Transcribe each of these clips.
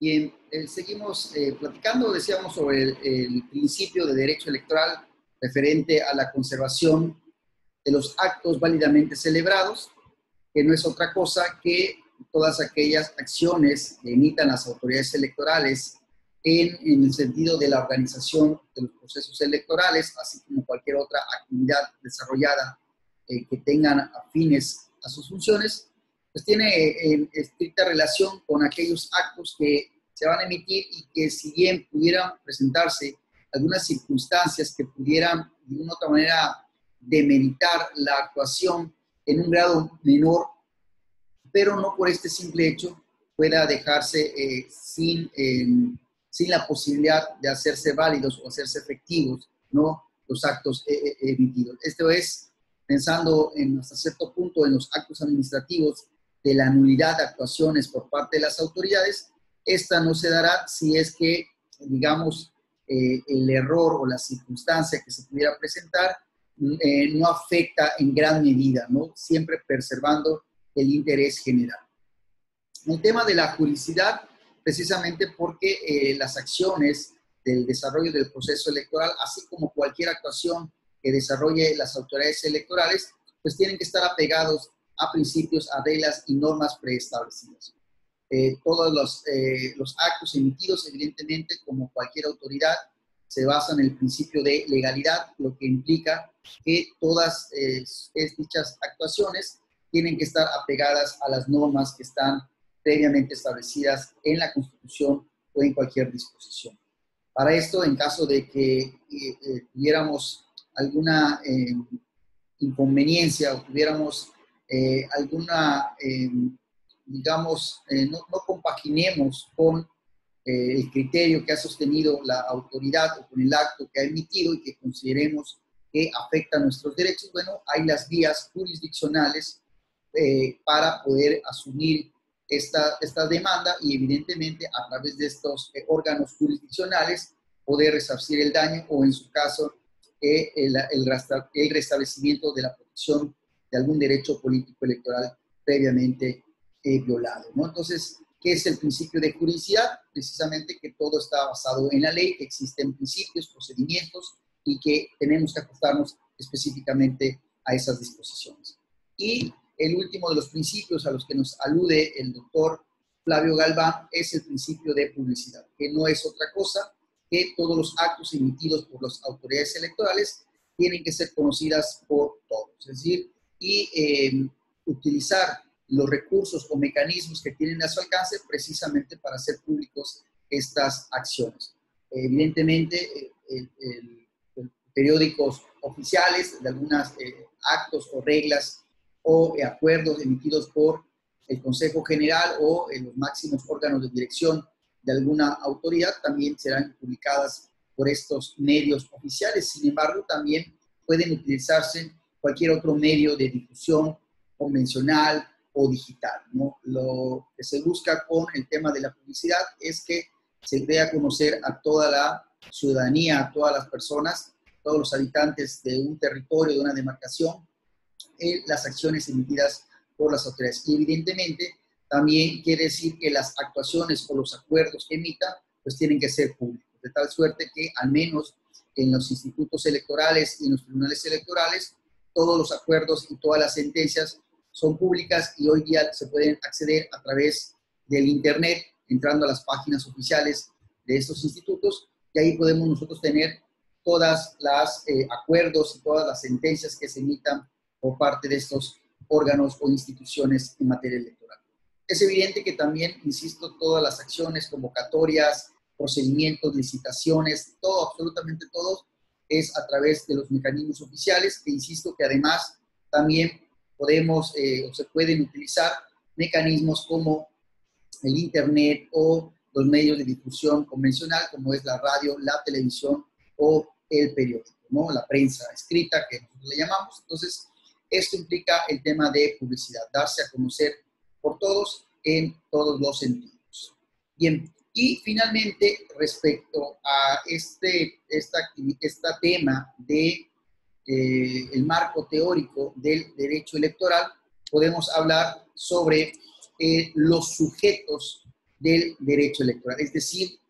Bien, seguimos platicando, decíamos, sobre el principio de derecho electoral referente a la conservación de los actos válidamente celebrados, que no es otra cosa que todas aquellas acciones que emitan las autoridades electorales en el sentido de la organización de los procesos electorales, así como cualquier otra actividad desarrollada que tengan afines a sus funciones, pues tiene estricta relación con aquellos actos que se van a emitir y que, si bien pudieran presentarse algunas circunstancias que pudieran de una u otra manera demeritar la actuación en un grado menor, pero no por este simple hecho pueda dejarse sin la posibilidad de hacerse válidos o hacerse efectivos, ¿no?, los actos emitidos. Esto es pensando hasta cierto punto en los actos administrativos de la nulidad de actuaciones por parte de las autoridades. Esta no se dará si es que, digamos, el error o la circunstancia que se pudiera presentar no afecta en gran medida, ¿no?, siempre preservando el interés general. El tema de la juridicidad, precisamente porque las acciones del desarrollo del proceso electoral, así como cualquier actuación que desarrolle las autoridades electorales, pues tienen que estar apegados a principios, a reglas y normas preestablecidas. Todos los actos emitidos, evidentemente, como cualquier autoridad, se basan en el principio de legalidad, lo que implica que todas dichas actuaciones tienen que estar apegadas a las normas que están previamente establecidas en la Constitución o en cualquier disposición. Para esto, en caso de que tuviéramos alguna inconveniencia o tuviéramos alguna, digamos, no compaginemos con el criterio que ha sostenido la autoridad o con el acto que ha emitido y que consideremos que afecta a nuestros derechos, bueno, hay las vías jurisdiccionales para poder asumir esta demanda y, evidentemente, a través de estos órganos jurisdiccionales poder resarcir el daño o, en su caso, el restablecimiento de la protección de algún derecho político electoral previamente violado, ¿no? Entonces, ¿qué es el principio de juridicidad? Precisamente que todo está basado en la ley, que existen principios, procedimientos y que tenemos que ajustarnos específicamente a esas disposiciones. Y el último de los principios a los que nos alude el doctor Flavio Galván es el principio de publicidad, que no es otra cosa que todos los actos emitidos por las autoridades electorales tienen que ser conocidas por todos. Es decir, utilizar los recursos o mecanismos que tienen a su alcance precisamente para hacer públicos estas acciones. Evidentemente, periódicos oficiales de algunos actos o reglas o acuerdos emitidos por el Consejo General o los máximos órganos de dirección de alguna autoridad también serán publicadas por estos medios oficiales. Sin embargo, también pueden utilizarse cualquier otro medio de difusión convencional o digital, ¿no? Lo que se busca con el tema de la publicidad es que se dé a conocer a toda la ciudadanía, a todas las personas, todos los habitantes de un territorio, de una demarcación, las acciones emitidas por las autoridades. Y, evidentemente, también quiere decir que las actuaciones o los acuerdos que emitan pues tienen que ser públicos, de tal suerte que al menos en los institutos electorales y en los tribunales electorales todos los acuerdos y todas las sentencias son públicas y hoy día se pueden acceder a través del internet entrando a las páginas oficiales de estos institutos y ahí podemos nosotros tener todas las acuerdos y todas las sentencias que se emitan por parte de estos órganos o instituciones en materia electoral. Es evidente que también, insisto, todas las acciones, convocatorias, procedimientos, licitaciones, todo, absolutamente todo, es a través de los mecanismos oficiales, que insisto que además también podemos o se pueden utilizar mecanismos como el internet o los medios de difusión convencional, como es la radio, la televisión o el periódico, ¿no? La prensa escrita, que nosotros le llamamos. Entonces, esto implica el tema de publicidad, darse a conocer por todos en todos los sentidos. Bien, y finalmente, respecto a este tema de el marco teórico del derecho electoral, podemos hablar sobre los sujetos del derecho electoral, es decir,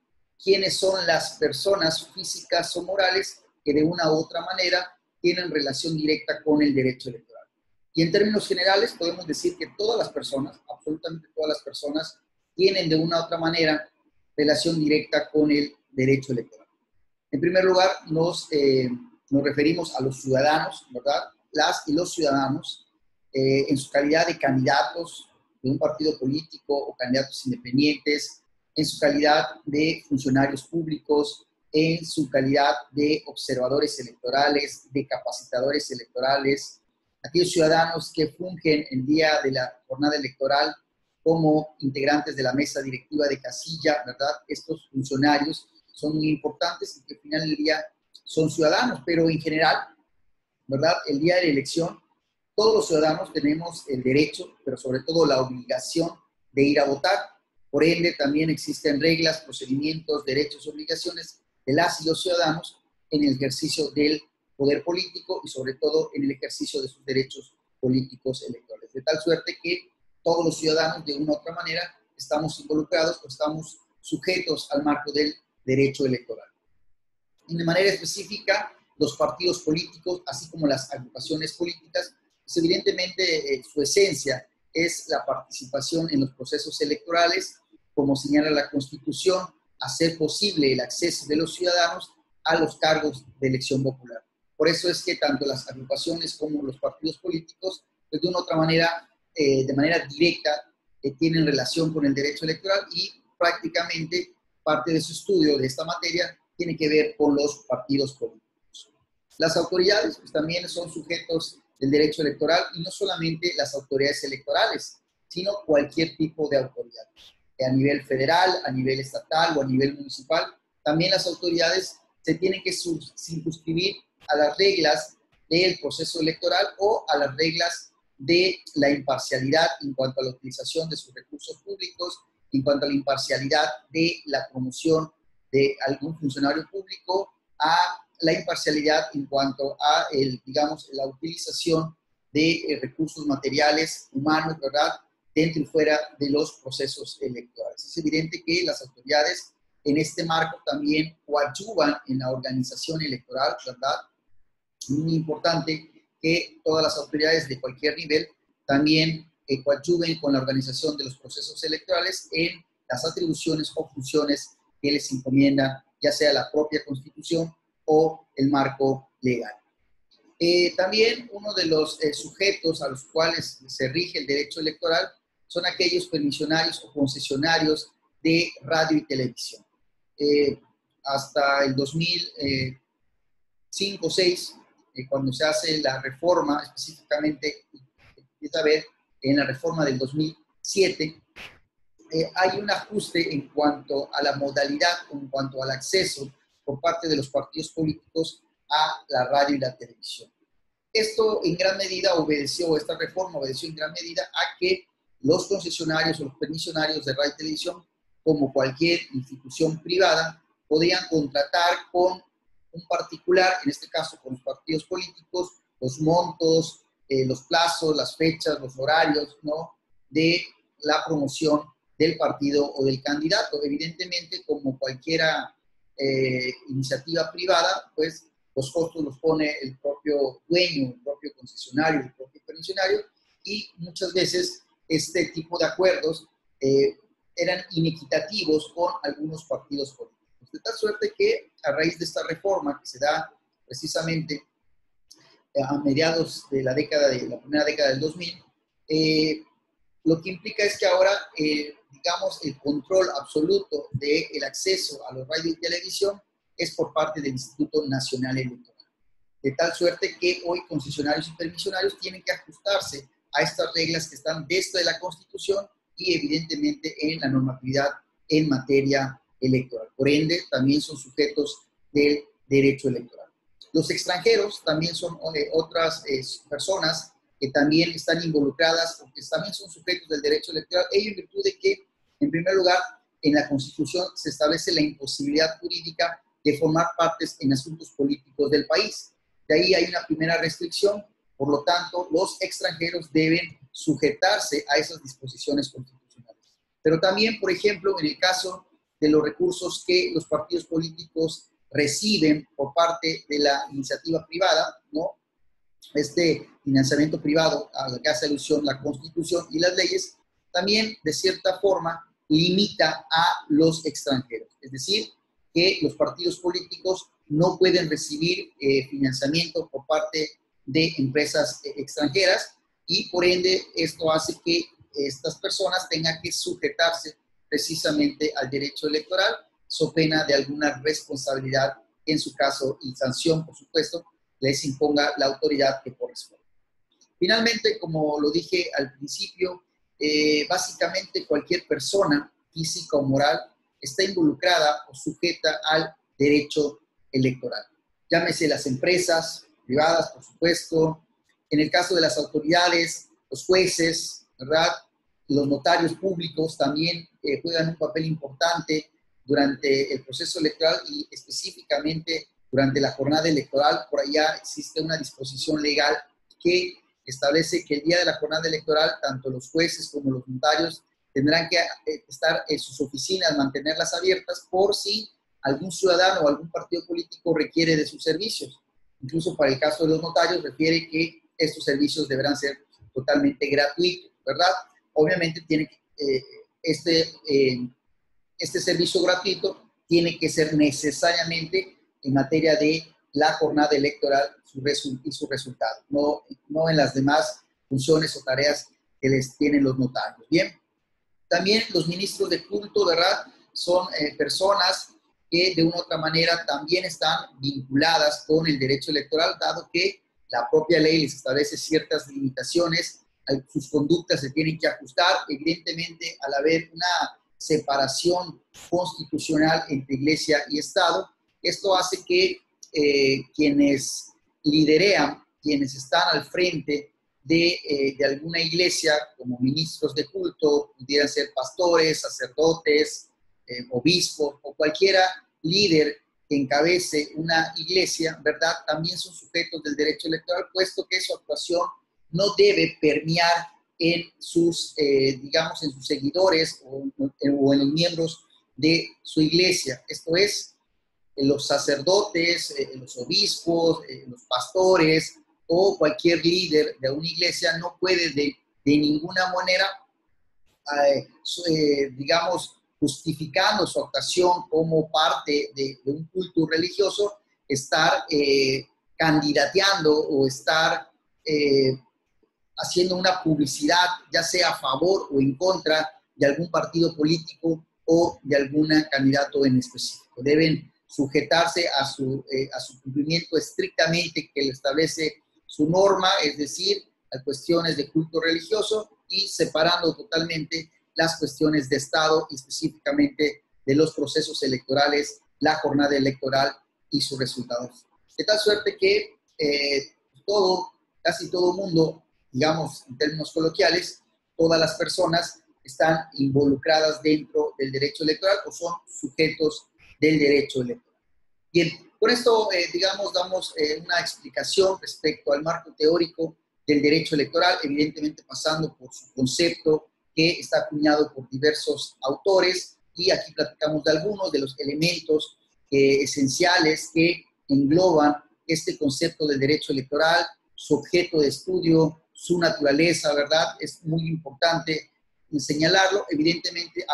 quiénes son las personas físicas o morales que de una u otra manera tienen relación directa con el derecho electoral. Y en términos generales podemos decir que todas las personas, absolutamente todas las personas, tienen de una u otra manera relación directa con el derecho electoral. En primer lugar, nos referimos a los ciudadanos, ¿verdad? Las y los ciudadanos, en su calidad de candidatos de un partido político o candidatos independientes, en su calidad de funcionarios públicos, en su calidad de observadores electorales, de capacitadores electorales, aquellos ciudadanos que fungen el día de la jornada electoral como integrantes de la mesa directiva de casilla, ¿verdad? Estos funcionarios son muy importantes y que al final del día son ciudadanos, pero en general, ¿verdad? El día de la elección, todos los ciudadanos tenemos el derecho, pero sobre todo la obligación de ir a votar. Por ende, también existen reglas, procedimientos, derechos, obligaciones de las y los ciudadanos en el ejercicio del poder político y sobre todo en el ejercicio de sus derechos políticos electorales. De tal suerte que todos los ciudadanos de una u otra manera estamos involucrados o estamos sujetos al marco del derecho electoral. Y de manera específica, los partidos políticos, así como las agrupaciones políticas, pues evidentemente su esencia es la participación en los procesos electorales, como señala la Constitución, hacer posible el acceso de los ciudadanos a los cargos de elección popular. Por eso es que tanto las agrupaciones como los partidos políticos, pues de una u otra manera, de manera directa, tienen relación con el derecho electoral y prácticamente parte de su estudio de esta materia tiene que ver con los partidos políticos. Las autoridades pues, también son sujetos del derecho electoral y no solamente las autoridades electorales, sino cualquier tipo de autoridad. A nivel federal, a nivel estatal o a nivel municipal, también las autoridades se tienen que circunscribir a las reglas del proceso electoral o a las reglas de la imparcialidad en cuanto a la utilización de sus recursos públicos, en cuanto a la imparcialidad de la promoción de algún funcionario público, a la imparcialidad en cuanto a la utilización de recursos materiales, humanos, ¿verdad?, dentro y fuera de los procesos electorales. Es evidente que las autoridades en este marco también coadyuvan en la organización electoral, ¿verdad? Muy importante que todas las autoridades de cualquier nivel también coadyuven con la organización de los procesos electorales en las atribuciones o funciones que les encomienda ya sea la propia Constitución o el marco legal. También uno de los sujetos a los cuales se rige el derecho electoral son aquellos permisionarios o concesionarios de radio y televisión. Hasta el 2005 o 2006, cuando se hace la reforma, específicamente empieza a ver en la reforma del 2007, hay un ajuste en cuanto a la modalidad, en cuanto al acceso por parte de los partidos políticos a la radio y la televisión. Esto en gran medida esta reforma obedeció en gran medida a que los concesionarios o los permisionarios de radio y televisión, como cualquier institución privada, podían contratar con un particular, en este caso con los partidos políticos, los montos, los plazos, las fechas, los horarios, ¿no?, de la promoción del partido o del candidato. Evidentemente, como cualquiera iniciativa privada, pues los costos los pone el propio dueño, el propio concesionario, el propio permisionario, y muchas veces este tipo de acuerdos eran inequitativos con algunos partidos políticos. De tal suerte que a raíz de esta reforma que se da precisamente a mediados de la primera década del 2000, lo que implica es que ahora, digamos, el control absoluto del acceso a los radio y televisión es por parte del Instituto Nacional Electoral. De tal suerte que hoy concesionarios y permisionarios tienen que ajustarse a estas reglas que están dentro de la Constitución y evidentemente en la normatividad en materia electoral. Por ende, también son sujetos del derecho electoral. Los extranjeros también son otras personas que también están involucradas o que también son sujetos del derecho electoral, ello en virtud de que, en primer lugar, en la Constitución se establece la imposibilidad jurídica de formar partes en asuntos políticos del país. De ahí hay una primera restricción, por lo tanto, los extranjeros deben sujetarse a esas disposiciones constitucionales. Pero también, por ejemplo, en el caso de los recursos que los partidos políticos reciben por parte de la iniciativa privada, ¿no? Este financiamiento privado al que hace alusión la Constitución y las leyes, también de cierta forma limita a los extranjeros. Es decir, que los partidos políticos no pueden recibir financiamiento por parte de empresas extranjeras y por ende esto hace que estas personas tengan que sujetarse precisamente al derecho electoral, so pena de alguna responsabilidad, en su caso, y sanción, por supuesto, les imponga la autoridad que corresponde. Finalmente, como lo dije al principio, básicamente cualquier persona, física o moral, está involucrada o sujeta al derecho electoral. Llámese las empresas privadas, por supuesto, en el caso de las autoridades, los jueces, ¿verdad? Los notarios públicos también juegan un papel importante durante el proceso electoral y específicamente durante la jornada electoral. Por allá existe una disposición legal que establece que el día de la jornada electoral, tanto los jueces como los notarios tendrán que estar en sus oficinas, mantenerlas abiertas por si algún ciudadano o algún partido político requiere de sus servicios. Incluso para el caso de los notarios refiere que estos servicios deberán ser totalmente gratuitos, ¿verdad? Obviamente tiene este servicio gratuito tiene que ser necesariamente en materia de la jornada electoral y su resultado, no en las demás funciones o tareas que les tienen los notarios. Bien, también los ministros de culto, ¿verdad? Son personas que de una u otra manera también están vinculadas con el derecho electoral, dado que la propia ley les establece ciertas limitaciones, sus conductas se tienen que ajustar, evidentemente al haber una separación constitucional entre Iglesia y Estado. Esto hace que quienes liderean, quienes están al frente de alguna iglesia, como ministros de culto, pudieran ser pastores, sacerdotes, obispos o cualquiera líder que encabece una iglesia, ¿verdad? También son sujetos del derecho electoral, puesto que su actuación no debe permear en sus, digamos, en sus seguidores o en los miembros de su iglesia. Esto es, los sacerdotes, los obispos, los pastores o cualquier líder de una iglesia no puede de ninguna manera, digamos, justificando su actuación como parte de un culto religioso, estar candidateando o estar haciendo una publicidad, ya sea a favor o en contra de algún partido político o de algún candidato en específico. Deben sujetarse a su cumplimiento estrictamente que le establece su norma, es decir, a cuestiones de culto religioso y separando totalmente las cuestiones de Estado y específicamente de los procesos electorales, la jornada electoral y sus resultados. De tal suerte que casi todo mundo, digamos en términos coloquiales, todas las personas están involucradas dentro del derecho electoral o son sujetos del derecho electoral. Bien, con esto, digamos, damos una explicación respecto al marco teórico del derecho electoral, evidentemente pasando por su concepto que está acuñado por diversos autores y aquí platicamos de algunos de los elementos esenciales que engloban este concepto del derecho electoral, su objeto de estudio, su naturaleza, ¿verdad? Es muy importante señalarlo. Evidentemente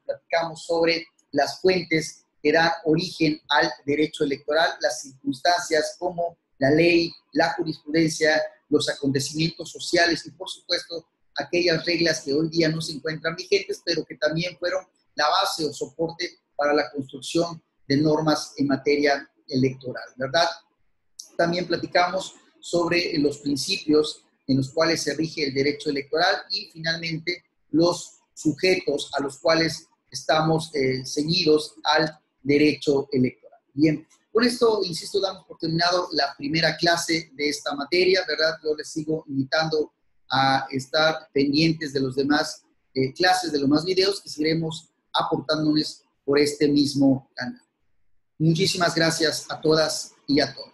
platicamos sobre las fuentes que dan origen al derecho electoral, las circunstancias como la ley, la jurisprudencia, los acontecimientos sociales y, por supuesto, aquellas reglas que hoy día no se encuentran vigentes, pero que también fueron la base o soporte para la construcción de normas en materia electoral, ¿verdad? También platicamos sobre los principios en los cuales se rige el derecho electoral y, finalmente, los sujetos a los cuales estamos ceñidos al derecho electoral. Bien, con esto, insisto, damos por terminado la primera clase de esta materia, ¿verdad? Yo les sigo invitando a estar pendientes de los demás clases, de los más videos que seguiremos aportándoles por este mismo canal. Muchísimas gracias a todas y a todos.